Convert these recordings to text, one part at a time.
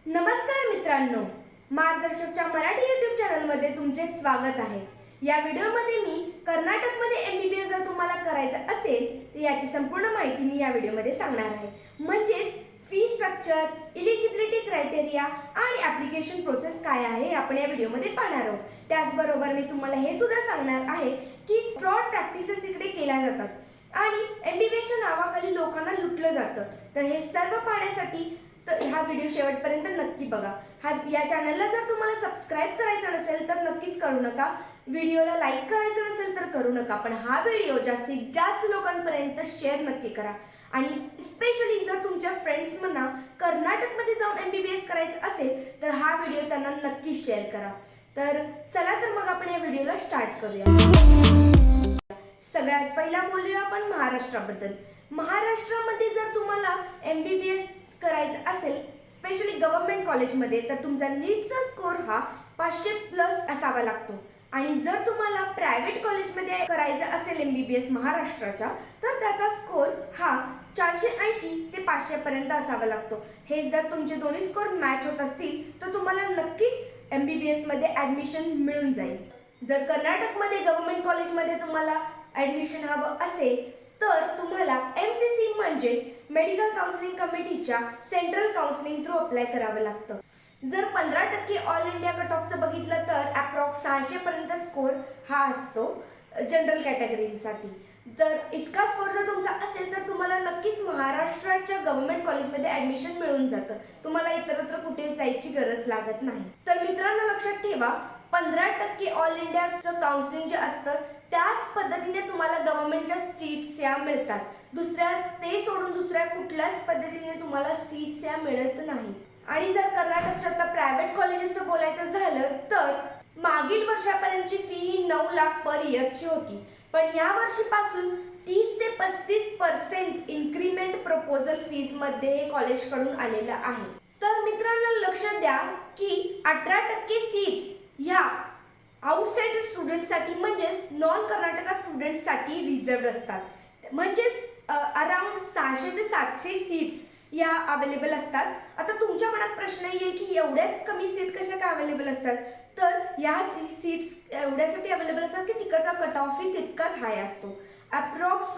नमस्कार मित्रांनो, मार्गदर्शकच्या मराठी YouTube चॅनलमध्ये तुमचे स्वागत आहे। या व्हिडिओमध्ये मी कर्नाटकमध्ये MBBS जर तुम्हाला करायचं असेल तर याची संपूर्ण माहिती मी या व्हिडिओमध्ये सांगणार आहे। म्हणजेच फी स्ट्रक्चर, एलिजिबिलिटी क्रायटेरिया आणि ॲप्लिकेशन प्रोसेस काय आहे आपण या व्हिडिओमध्ये पाहणार आहोत। त्याचबरोबर मी तुम्हाला हे सुद्धा सांगणार आहे की फ्रॉड प्रॅक्टिसेस इकडे केल्या जातात आणि MBBS नावाखाली लोकांना लुटलं जातं। तर हे सर्व पाहण्यासाठी तर हा व्हिडिओ शेवटपर्यंत नक्की बघा। या चॅनलला जर तुम्हाला सबस्क्राइब करायचं नसेल तर नक्कीच करू नका, व्हिडिओला लाईक करायचं नसेल तर करू नका, पण हा व्हिडिओ जास्तीत जास्त लोकांपर्यंत शेअर नक्की करा। आणि स्पेशली जर तुमच्या फ्रेंड्सना कर्नाटकमध्ये जाऊन MBBS करायचं असेल तर हा व्हिडिओ त्यांना नक्की शेअर करा। तर चला तर मग आपण या व्हिडिओला स्टार्ट करूया। सगळ्यात पहिला बोलूया आपण महाराष्ट्राबद्दल। महाराष्ट्रामध्ये जर तुम्हाला MBBS करायचं असेल स्पेशली गव्हर्नमेंट कॉलेजमध्ये तर तुमचा नीटचा स्कोर हा 500+ असावा लागतो। आणि जर तुम्हाला प्रायव्हेट कॉलेजमध्ये करायचं असेल MBBS महाराष्ट्राच्या तर त्याचा स्कोर हा 480 ते 500 पर्यंत असावा लागतो। हे जर तुमचे दोन्ही स्कोर मॅच होत असतील तर तुम्हाला नक्कीच MBBS मध्ये ॲडमिशन मिळून जाईल। जर कर्नाटकमध्ये गव्हर्नमेंट कॉलेजमध्ये तुम्हाला ॲडमिशन हवं असेल तर तुम्हाला MCC म्हणजेच मेडिकल काउन्सिलिंग कमिटीच्या सेंट्रल काउन्सिलिंग थ्रू अप्लाय करावं लागतं। जर 15% ऑल इंडिया कट ऑफचं बघितलं तर अप्रॉक्स 600 पर्यंत स्कोर हा असतो जनरल कॅटेगरीसाठी। तर इतका स्कोर जर तुमचा असेल तर तुम्हाला नक्कीच महाराष्ट्राच्या गव्हर्नमेंट कॉलेजमध्ये ॲडमिशन मिळून जातं, तुम्हाला इतरत्र कुठे जायची गरज लागत नाही। तर मित्रांनो लक्षात ठेवा, 15% ऑल इंडियाचं काउन्सिलिंग जे असतं त्याच पद्धतीने तुम्हाला गव्हर्नमेंटच्या सीट्स या मिळतात। ते सोडून दुसऱ्या कुठल्याच पद्धतीने तुम्हाला सीट्स या मिळत नाही। आणि जर कर्नाटकच्या आता प्रायव्हेट कॉलेजेसचं बोलायचं झालं तर मागील वर्षापर्यंतची फी ही 9 लाख पर इयरची होती, पण या वर्षीपासून 30 ते 35% इन्क्रीमेंट प्रपोजल फीजमध्ये हे कॉलेजकडून आलेलं आहे। तर मित्रांनो लक्षात द्या की 18% सीट्स ह्या आउटसाइड स्टुडंटसाठी म्हणजेच नॉन कर्नाटका स्टुडंटसाठी रिझर्व्ड असतात। म्हणजेच अराउंड 600 ते 700 सीट्स या अवेलेबल असतात। आता तुमच्या मनात प्रश्न येईल की एवढ्याच कमी सीट कशा काय अवेलेबल असतात? तर या सीट्स एवढ्यासाठी अवेलेबल असतात की तिकडचा कट ऑफ ही तितकाच हाय असतो। अप्रॉक्स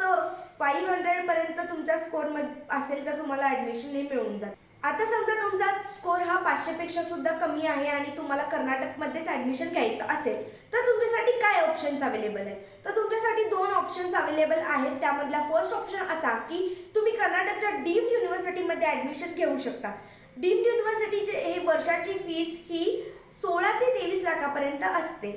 500 पर्यंत तुमचा स्कोर असेल तर तुम्हाला ॲडमिशन हे मिळून जातं। आता समजा तुमचा स्कोर हा 500 पेक्षा सुद्धा कमी आहे आणि तुम्हाला कर्नाटकमध्येच ॲडमिशन घ्यायचं असेल तर तुमच्यासाठी काय ऑप्शन्स अवेलेबल आहेत? तर तुमच्यासाठी 2 ऑप्शन्स अवेलेबल आहेत। त्यामधला फर्स्ट ऑप्शन असा की तुम्ही कर्नाटकच्या डीम्ड युनिव्हर्सिटीमध्ये ॲडमिशन घेऊ शकता। डीम्ड युनिव्हर्सिटीचे हे वर्षाची फीस ही 16 ते 23 लाखापर्यंत असते।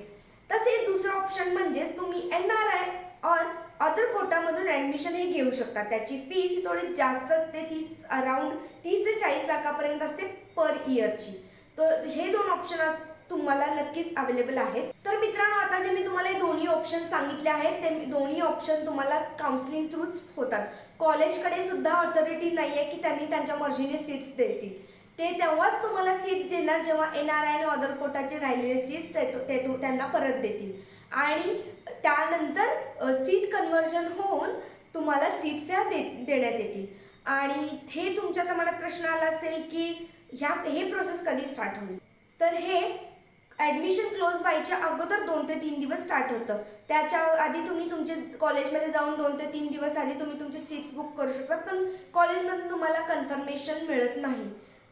तसेच दुसरं ऑप्शन म्हणजे तुम्ही NRI और अदर कोटामधून ॲडमिशन हे घेऊ शकता। त्याची फीस ही थोडी जास्त असते, अराउंड 30 ते 40 लाखापर्यंत असते पर इयरची। तर हे 2 ऑप्शन तुम्हाला नक्कीच अवेलेबल आहेत। तर मित्रांनो आता जे मी तुम्हाला हे दोन्ही ऑप्शन सांगितले आहेत ते दोन्ही ऑप्शन तुम्हाला काउन्सिलिंग थ्रूच होतात। कॉलेजकडे सुद्धा ऑथॉरिटी नाही आहे की त्यांनी त्यांच्या मर्जीने सीट्स देतील, ते तेव्हाच तुम्हाला सीट देणार जेव्हा NRI आणि अदर कोटाचे राहिलेले सीट्स ते त्यांना परत देतील आणि त्यानंतर सीट कन्व्हर्जन होऊन तुम्हाला सीट्स या देण्यात येतील। आणि हे तुमच्या मनात प्रश्न आला असेल की हे प्रोसेस कधी स्टार्ट होईल? तर हे ॲडमिशन क्लोज व्हायच्या अगोदर 2 ते 3 दिवस स्टार्ट होतं। त्याच्या आधी तुम्ही तुमच्या कॉलेजमध्ये जाऊन 2 ते 3 दिवस आधी तुम्ही तुमचे सीट्स बुक करू शकता, पण कॉलेजमधून तुम्हाला कन्फर्मेशन मिळत नाही।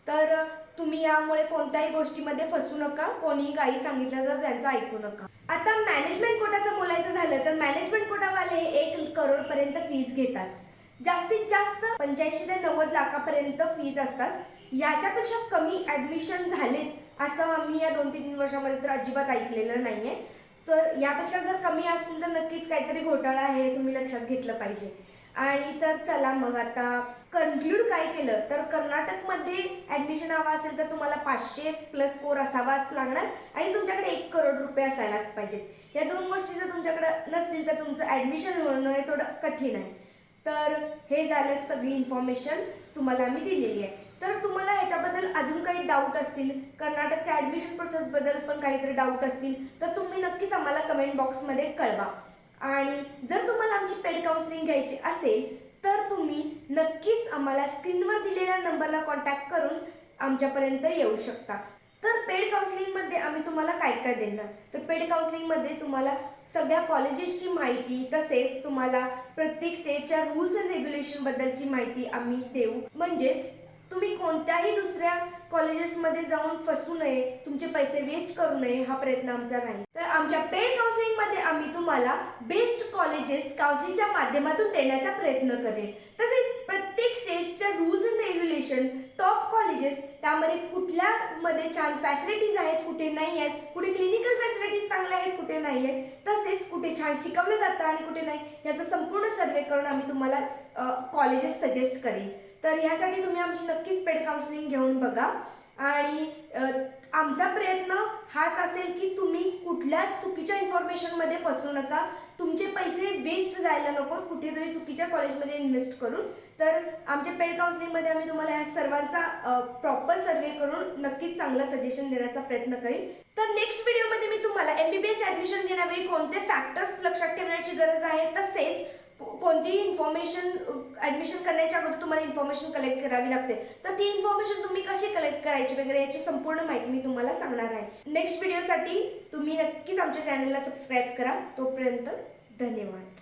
तर तुम्ही यामुळे कोणत्याही गोष्टीमध्ये फसू नका, कोणीही काही सांगितलं तर त्यांचं ऐकू नका। आता मॅनेजमेंट कोटाचं बोलायचं झालं तर मॅनेजमेंट कोटावाले 1 करोड पर्यंत फीज घेतात। जास्तीत जास्त 85 ते 90 लाखापर्यंत फीज असतात। याच्यापेक्षा कमी ॲडमिशन झालेत असं मी या 2-3 वर्षामध्ये तर अजिबात ऐकलेलं नाही आहे। तर यापेक्षा जर कमी असतील तर नक्कीच काहीतरी घोटाळा आहे, हे तुम्ही लक्षात घेतलं पाहिजे। आणि तर चला मग आता कन्क्लूड काय केलं तर कर्नाटकमध्ये ॲडमिशन हवं असेल तर तुम्हाला 500+ स्कोर असावाच लागणार आणि तुमच्याकडे 1 करोड रुपये असायलाच पाहिजेत। या 2 गोष्टी जर तुमच्याकडे नसतील तर तुमचं ॲडमिशन होणं हे थोडं कठीण आहे। तर हे झालं सगळी इन्फॉर्मेशन तुम्हाला मी दिलेली आहे। तर तुम्हाला ह्याच्याबद्दल अजून काही डाऊट असतील, कर्नाटकच्या ॲडमिशन प्रोसेसबद्दल पण काहीतरी डाऊट असतील तर तुम्ही नक्कीच आम्हाला कमेंट बॉक्समध्ये कळवा। आणि जर तुम्हाला आमची पेड काउन्सिलिंग घ्यायची असेल तर तुम्ही नक्कीच आम्हाला स्क्रीनवर दिलेल्या नंबरला कॉन्टॅक्ट करून आमच्यापर्यंत येऊ शकता. तर पेड काउन्सिलिंगमध्ये आम्ही तुम्हाला काय काय देणार, तर पेड काउन्सिलिंगमध्ये तुम्हाला सगळ्या कॉलेजेसची माहिती, तसेच तुम्हाला प्रत्येक स्टेटच्या रूल्स अँड रेग्युलेशनबद्दलची माहिती आम्ही देऊ. म्हणजेच तुम्ही कोणत्याही दुसऱ्या कॉलेजेसमध्ये जाऊन फसू नये, तुमचे पैसे वेस्ट करू नये, हा प्रयत्न आमचा राहील. तर आमच्या पेड काउन्सिलिंगमध्ये आम्ही तुम्हाला बेस्ट कॉलेजेस काउन्सिलिंगच्या माध्यमातून देण्याचा प्रयत्न करेल. तसेच प्रत्येक स्टेट्सच्या rules and regulation, top colleges, त्यामध्ये कुठल्यामध्ये छान फॅसिलिटीज आहेत, कुठे नाही आहेत, कुठे क्लिनिकल फॅसिलिटीज चांगल्या आहेत, कुठे नाही आहेत, तसेच कुठे छान शिकवलं जातं आणि कुठे नाही, याचा संपूर्ण सर्वे करून आम्ही तुम्हाला कॉलेजेस सजेस्ट करेल. तर ह्यासाठी तुम्ही आमची नक्कीच पेड काउन्सिलिंग घेऊन बघा. आणि आमचा प्रयत्न हाच असेल की तुम्ही कुठल्याच चुकीच्या इन्फॉर्मेशनमध्ये फसू नका, तुमचे पैसे वेस्ट जायला नको कुठेतरी चुकीच्या कॉलेजमध्ये इन्व्हेस्ट करून. तर आमच्या पेड काउन्सिलिंगमध्ये आम्ही तुम्हाला ह्या सर्वांचा प्रॉपर सर्वे करून नक्कीच चांगलं सजेशन देण्याचा प्रयत्न करेन. तर नेक्स्ट व्हिडिओमध्ये मी तुम्हाला MBBS ॲडमिशन घेण्यावेळी कोणते फॅक्टर्स लक्षात ठेवण्याची गरज आहे, तसेच कोणतीही इन्फॉर्मेशन ॲडमिशन करण्याच्या अगोदर तुम्हाला इन्फॉर्मेशन कलेक्ट करावी लागते, तर ती इन्फॉर्मेशन तुम्ही कशी कलेक्ट करायची वगैरे याची संपूर्ण माहिती मी तुम्हाला सांगणार आहे. नेक्स्ट व्हिडिओसाठी तुम्ही नक्कीच आमच्या चॅनलला सबस्क्राईब करा. तोपर्यंत धन्यवाद.